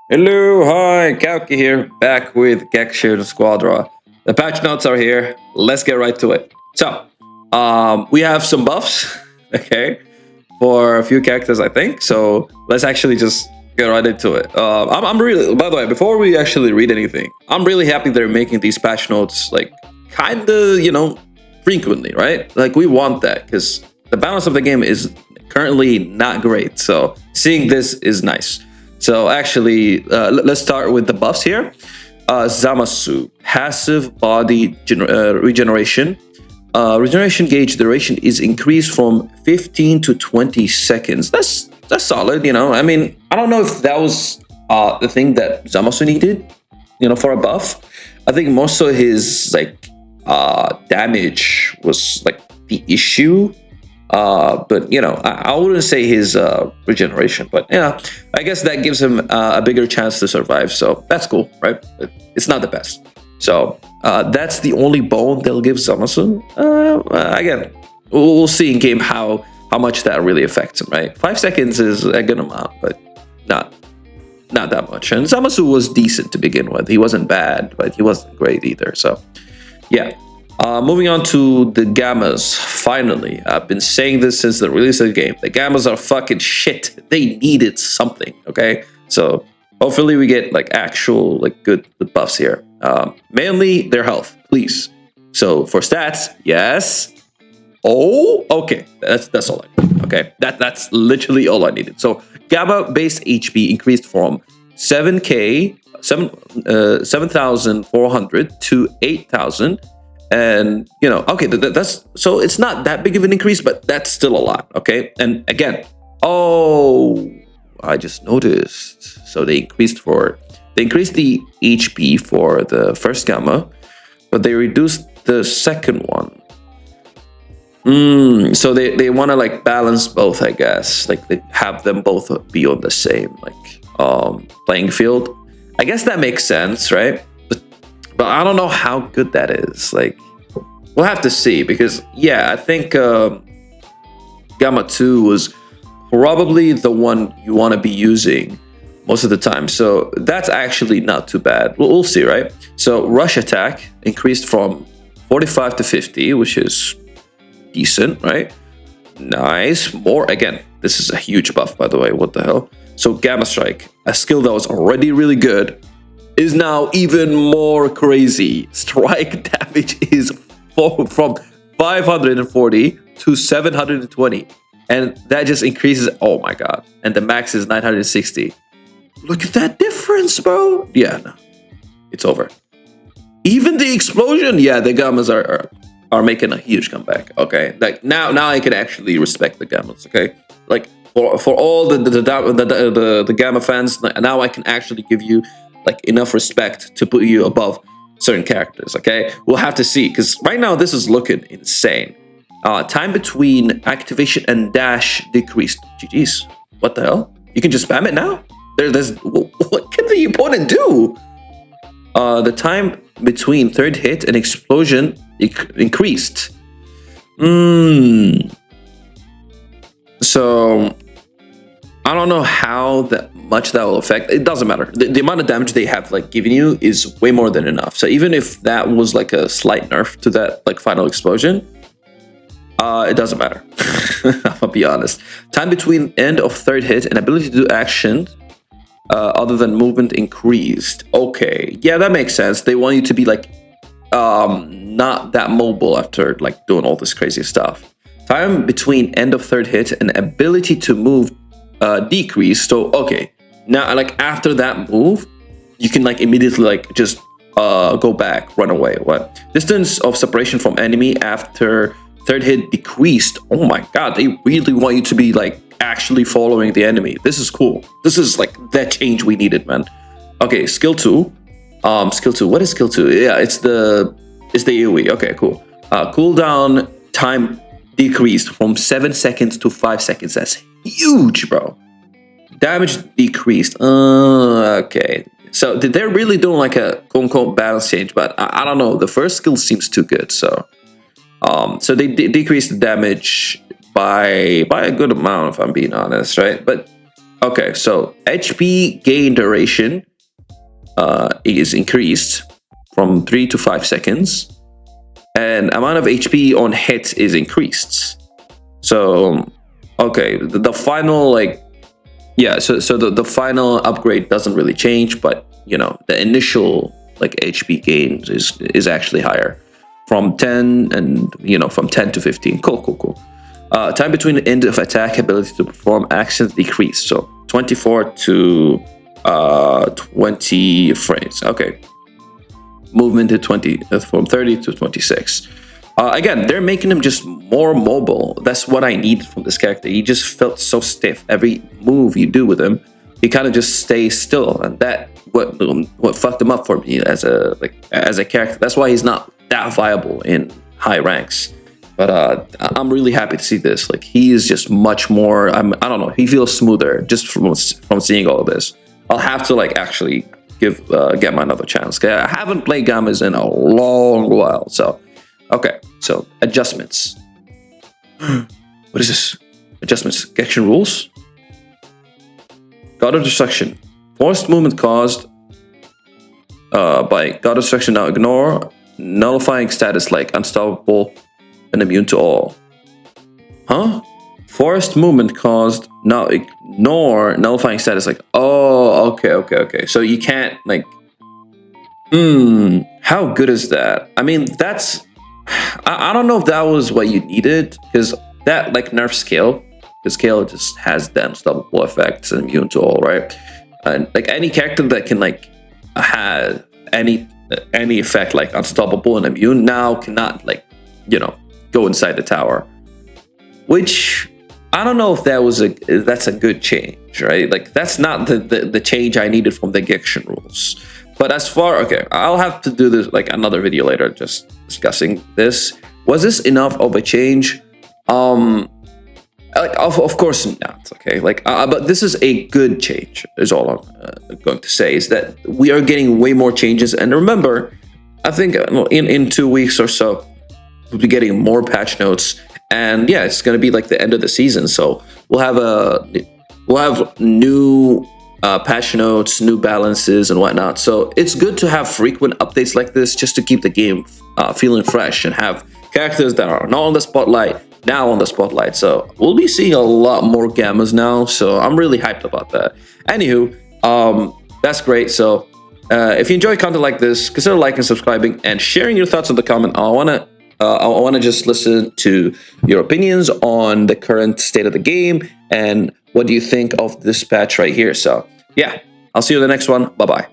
Hello, hi, Kauki here, back with Gekishin Squadra. The patch notes are here. Let's get right to it. So, we have some buffs, okay, for a few characters, I think. So let's actually just get right into it. I'm really, by the way, before we actually read anything, I'm really happy they're making these patch notes like kind of, frequently, right? Like we want that because the balance of the game is currently not great. So seeing this is nice. So actually, let's start with the buffs here. Zamasu, passive body regeneration. Regeneration gauge duration is increased from 15 to 20 seconds. That's solid, I mean, I don't know if that was the thing that Zamasu needed, for a buff. I think most of his damage was like the issue. But I wouldn't say his regeneration, but yeah, I guess that gives him a bigger chance to survive. So that's cool, right? But it's not the best. So that's the only bone they'll give Zamasu. Again, we'll see in game how much that really affects him, right? 5 seconds is a good amount, but not that much. And Zamasu was decent to begin with. He wasn't bad, but he wasn't great either. So yeah. Moving on to the gammas. Finally, I've been saying this since the release of the game. The gammas are fucking shit. They needed something. Okay, so hopefully we get like actual good buffs here. Mainly their health, please. So for stats, yes. Oh, okay. That's all I need. Okay, that's literally all I needed. So gamma base HP increased from 7,400 to 8,000. And okay, that's so it's not that big of an increase, but that's still a lot. Okay, and again, oh, I just noticed. So they increased the HP for the first gamma, but they reduced the second one. So they want to balance both, I guess. Like they have them both be on the same playing field. I guess that makes sense, right? But I don't know how good that is. Like, we'll have to see because, yeah, I think Gamma 2 was probably the one you want to be using most of the time. So that's actually not too bad. We'll see, right? So rush attack increased from 45 to 50, which is decent, right? Nice. More, again, this is a huge buff, by the way. What the hell? So Gamma Strike, a skill that was already really good, is now even more crazy. Strike damage is from 540 to 720. And that just increases. Oh my god. And the max is 960. Look at that difference, bro. Yeah, no. It's over. Even the explosion. Yeah, the gammas are making a huge comeback. Okay. Like now I can actually respect the gammas. Okay. Like for all the gamma fans, now I can actually give you enough respect to put you above certain characters. Okay, we'll have to see because right now this is looking insane. Time between activation and dash decreased. GG's. What the hell? You can just spam it now. There's what can the opponent do? The time between third hit and explosion increased. So I don't know how much that will affect. It doesn't matter. The amount of damage they have given you is way more than enough. So even if that was a slight nerf to that final explosion, it doesn't matter. I'll be honest. Time between end of third hit and ability to do actions other than movement increased. Okay, yeah, that makes sense. They want you to be not that mobile after doing all this crazy stuff. Time between end of third hit and ability to move decrease. So okay, now after that move you can immediately just go back, run away. What distance of separation from enemy after third hit decreased? Oh my god, they really want you to be actually following the enemy. This is cool. This is that change we needed, man. Okay, skill 2. Skill 2, what is skill 2? Yeah, it's the AoE. Okay, cool. Cooldown time decreased from 7 seconds to 5 seconds. That's huge, bro. Damage decreased. Okay. So they're really doing a quote-unquote balance change, but I don't know. The first skill seems too good. So they decreased the damage by a good amount, if I'm being honest, right? But Okay, so HP gain duration is increased from 3 to 5 seconds, and amount of HP on hit is increased. So, okay, the final so the final upgrade doesn't really change, but the initial HP gains is actually higher from 10 and from 10 to 15. Cool. Time between the end of attack ability to perform actions decreased, so 24 to 20 frames. Okay, movement to 20 from 30 to 26. Again, they're making him just more mobile. That's what I needed from this character. He just felt so stiff. Every move you do with him, he kind of just stays still, and that what fucked him up for me as a character. That's why he's not that viable in high ranks. But I'm really happy to see this. Like, he is just much more. I don't know. He feels smoother just from seeing all of this. I'll have to actually get him another chance. I haven't played Gammas in a long while. So, okay. So adjustments. What is this? Adjustments. Gekishin rules. God of Destruction. Forced movement caused by God of Destruction. Now ignore nullifying status like unstoppable and immune to all. Huh? Forced movement caused. Now ignore nullifying status like. Oh, okay. So you can't how good is that? I mean, that's. I don't know if that was what you needed, because that nerf scale. The scale just has the unstoppable effects and immune to all, right? And any character that can have any effect like unstoppable and immune now cannot go inside the tower, which I don't know if that's a good change, right? That's not the change I needed from the Gekishin rules. But I'll have to do this another video later, just discussing this. Was this enough of a change? Of course not. Okay, but this is a good change. Is all I'm going to say, is that we are getting way more changes. And remember, I think in 2 weeks or so, we'll be getting more patch notes. And yeah, it's going to be the end of the season, so we'll have new patch notes, new balances, and whatnot. So it's good to have frequent updates like this, just to keep the game feeling fresh and have characters that are not on the spotlight now on the spotlight. So we'll be seeing a lot more Gammas now. So I'm really hyped about that. Anywho, that's great. So if you enjoy content like this, consider liking, subscribing, and sharing your thoughts in the comment. I want to just listen to your opinions on the current state of the game and what do you think of this patch right here. So yeah, I'll see you in the next one. Bye bye.